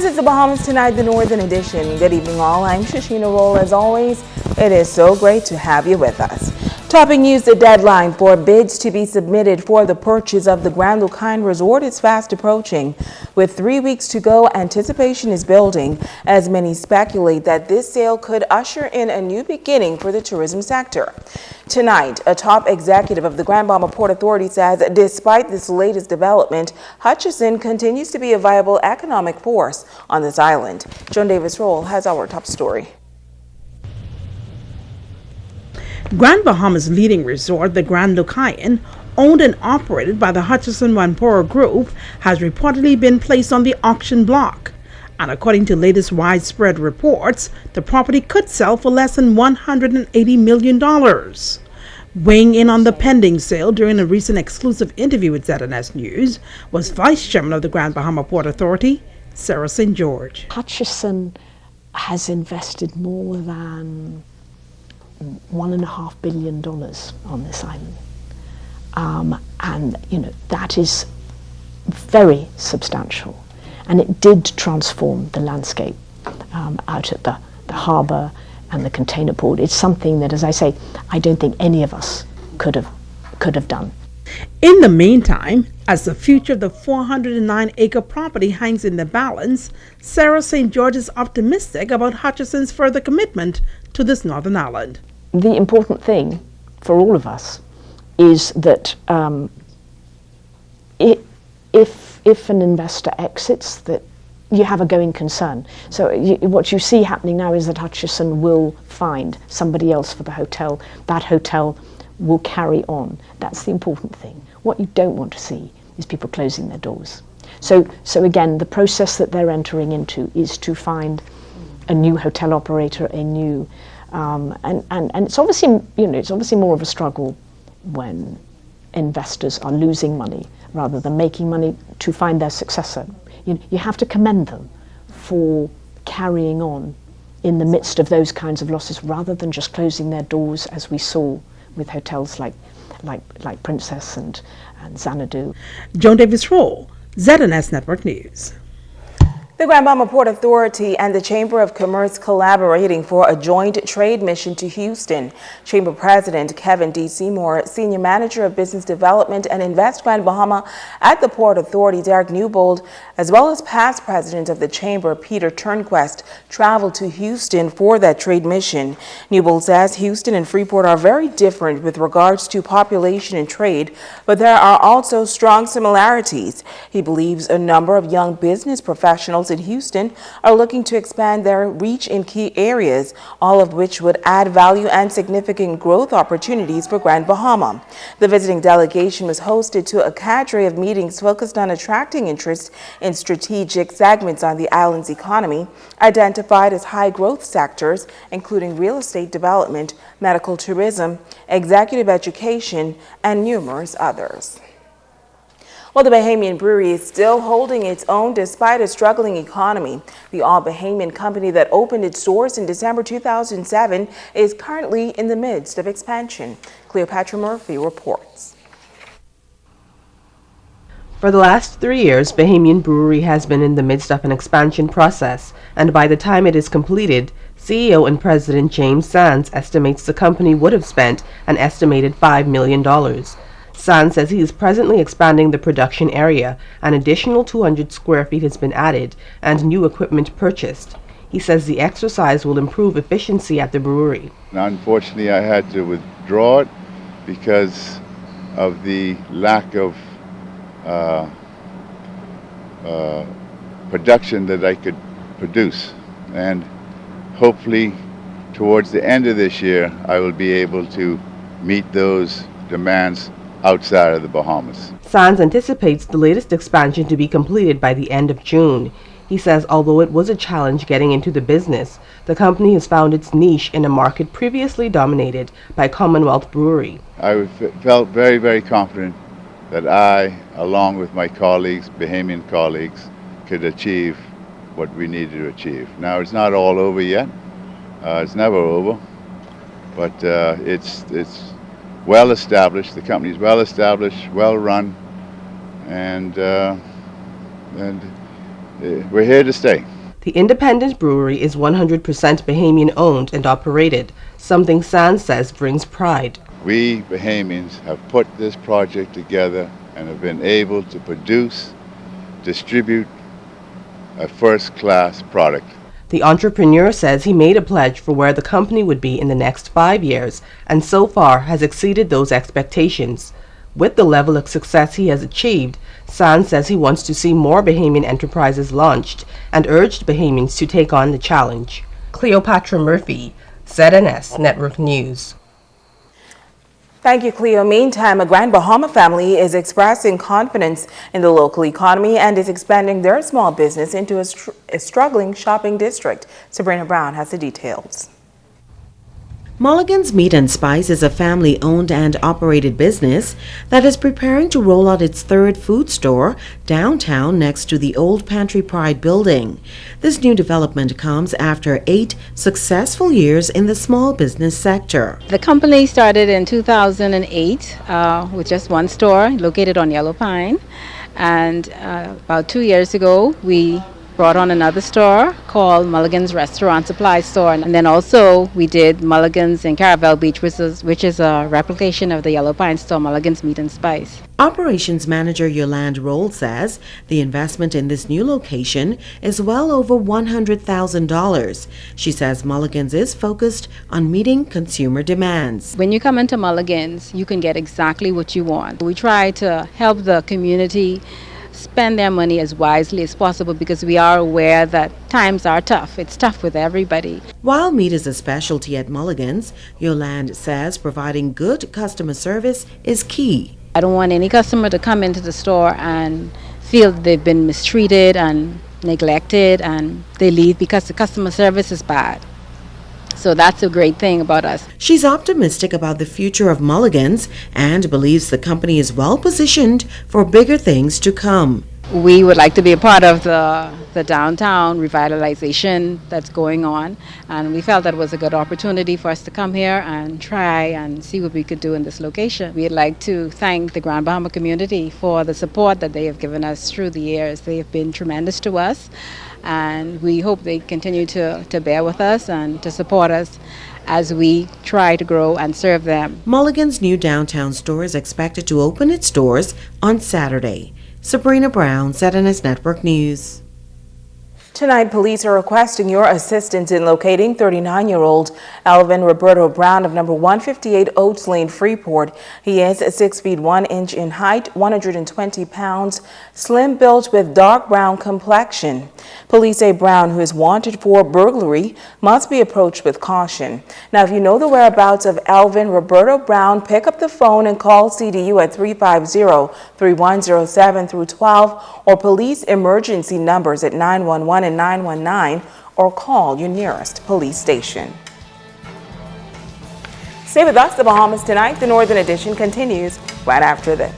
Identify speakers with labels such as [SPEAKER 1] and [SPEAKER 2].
[SPEAKER 1] This is the Bahamas Tonight, the Northern Edition. Good evening, all. I'm Shashina Roll. As always, it is so great to have you with us. Topping news, the deadline for bids to be submitted for the purchase of the Grand Lucayne Resort is fast approaching. With 3 weeks to go, anticipation is building as many speculate that this sale could usher in a new beginning for the tourism sector. Tonight, a top executive of the Grand Bahama Port Authority says despite this latest development, Hutchison continues to be a viable economic force on this island. Joan Davis-Roll has our top story.
[SPEAKER 2] Grand Bahama's leading resort, the Grand Lucayne, owned and operated by the Hutchison Wanporo Group, has reportedly been placed on the auction block. And according to latest widespread reports, the property could sell for less than $180 million. Weighing in on the pending sale during a recent exclusive interview with ZNS News was Vice Chairman of the Grand Bahama Port Authority, Sarah St. George.
[SPEAKER 3] Hutchison has invested more than $1.5 billion on this island. And, that is very substantial. And it did transform the landscape out at the harbour and the container port. It's something that, as I say, I don't think any of us could have done.
[SPEAKER 2] In the meantime, as the future of the 409-acre property hangs in the balance, Sarah St. George is optimistic about Hutchison's further commitment to this northern island.
[SPEAKER 3] The important thing for all of us is that if an investor exits, that you have a going concern. So what you see happening now is that Hutchison will find somebody else for the hotel. That hotel will carry on. That's the important thing. What you don't want to see is people closing their doors. So again, the process that they're entering into is to find a new hotel operator, a new and it's obviously more of a struggle when investors are losing money rather than making money to find their successor. You have to commend them for carrying on in the midst of those kinds of losses rather than just closing their doors, as we saw with hotels like Princess and Xanadu.
[SPEAKER 2] Joan Davis-Roll, ZNS Network News.
[SPEAKER 1] The Grand Bahama Port Authority and the Chamber of Commerce collaborating for a joint trade mission to Houston. Chamber President Kevin D. Seymour, Senior Manager of Business Development and Invest Grand Bahama at the Port Authority, Derek Newbold, as well as past President of the Chamber, Peter Turnquest, traveled to Houston for that trade mission. Newbold says Houston and Freeport are very different with regards to population and trade, but there are also strong similarities. He believes a number of young business professionals in Houston are looking to expand their reach in key areas, all of which would add value and significant growth opportunities for Grand Bahama. The visiting delegation was hosted to a cadre of meetings focused on attracting interest in strategic segments on the island's economy, identified as high growth sectors, including real estate development, medical tourism, executive education, and numerous others. Well, the Bahamian Brewery is still holding its own despite a struggling economy. The all-Bahamian company that opened its doors in December 2007 is currently in the midst of expansion. Cleopatra Murphy reports.
[SPEAKER 4] For the last 3 years, Bahamian Brewery has been in the midst of an expansion process, and by the time it is completed, CEO and President James Sands estimates the company would have spent an estimated $5 million. Sands says he is presently expanding the production area. An additional 200 square feet has been added and new equipment purchased. He says the exercise will improve efficiency at the brewery.
[SPEAKER 5] Now, unfortunately, I had to withdraw it because of the lack of production that I could produce. And hopefully, towards the end of this year, I will be able to meet those demands outside of the Bahamas.
[SPEAKER 4] Sands anticipates the latest expansion to be completed by the end of June. He says although it was a challenge getting into the business, the company has found its niche in a market previously dominated by Commonwealth Brewery.
[SPEAKER 5] I felt very, very confident that I, along with my colleagues, Bahamian colleagues, could achieve what we needed to achieve. Now, it's not all over yet. It's never over, but it's well established. The company's well established, well run, and we're here to stay.
[SPEAKER 4] The independent brewery is 100% Bahamian owned and operated, something Sands says brings pride.
[SPEAKER 5] We Bahamians have put this project together and have been able to produce, distribute a first-class product.
[SPEAKER 4] The entrepreneur says he made a pledge for where the company would be in the next 5 years and so far has exceeded those expectations. With the level of success he has achieved, Sands says he wants to see more Bahamian enterprises launched and urged Bahamians to take on the challenge. Cleopatra Murphy, ZNS Network News.
[SPEAKER 1] Thank you, Cleo. Meantime, a Grand Bahama family is expressing confidence in the local economy and is expanding their small business into a struggling shopping district. Sabrina Brown has the details.
[SPEAKER 6] Mulligan's Meat and Spice is a family-owned and operated business that is preparing to roll out its third food store downtown next to the old Pantry Pride building. This new development comes after 8 successful years in the small business sector.
[SPEAKER 7] The company started in 2008 with just one store located on Yellow Pine, and about 2 years ago we brought on another store called Mulligan's Restaurant Supply Store, and then also we did Mulligan's in Caravel Beach, which is a replication of the Yellow Pine store, Mulligan's Meat and Spice.
[SPEAKER 6] Operations Manager Yolande Roll says the investment in this new location is well over $100,000. She says Mulligan's is focused on meeting consumer demands.
[SPEAKER 7] When you come into Mulligan's, you can get exactly what you want. We try to help the community spend their money as wisely as possible because we are aware that times are tough. It's tough with everybody.
[SPEAKER 6] While meat is a specialty at Mulligan's, Yolande says providing good customer service is key.
[SPEAKER 7] I don't want any customer to come into the store and feel they've been mistreated and neglected and they leave because the customer service is bad. So that's a great thing about us.
[SPEAKER 6] She's optimistic about the future of Mulligan's and believes the company is well positioned for bigger things to come.
[SPEAKER 7] We would like to be a part of the downtown revitalization that's going on, and we felt that was a good opportunity for us to come here and try and see what we could do in this location. We'd like to thank the Grand Bahama community for the support that they have given us through the years. They have been tremendous to us, and we hope they continue to bear with us and to support us as we try to grow and serve them.
[SPEAKER 6] Mulligan's new downtown store is expected to open its doors on Saturday. Sabrina Brown, ZNS Network News.
[SPEAKER 1] Tonight, police are requesting your assistance in locating 39-year-old Alvin Roberto Brown of number 158 Oates Lane, Freeport. He is 6 feet 1 inch in height, 120 pounds, slim built with dark brown complexion. Police say Brown, who is wanted for burglary, must be approached with caution. Now, if you know the whereabouts of Alvin Roberto Brown, pick up the phone and call CDU at 350-3107 through 12 or police emergency numbers at 911 and 919 or call your nearest police station. Stay with us, the Bahamas Tonight. The Northern Edition continues right after this.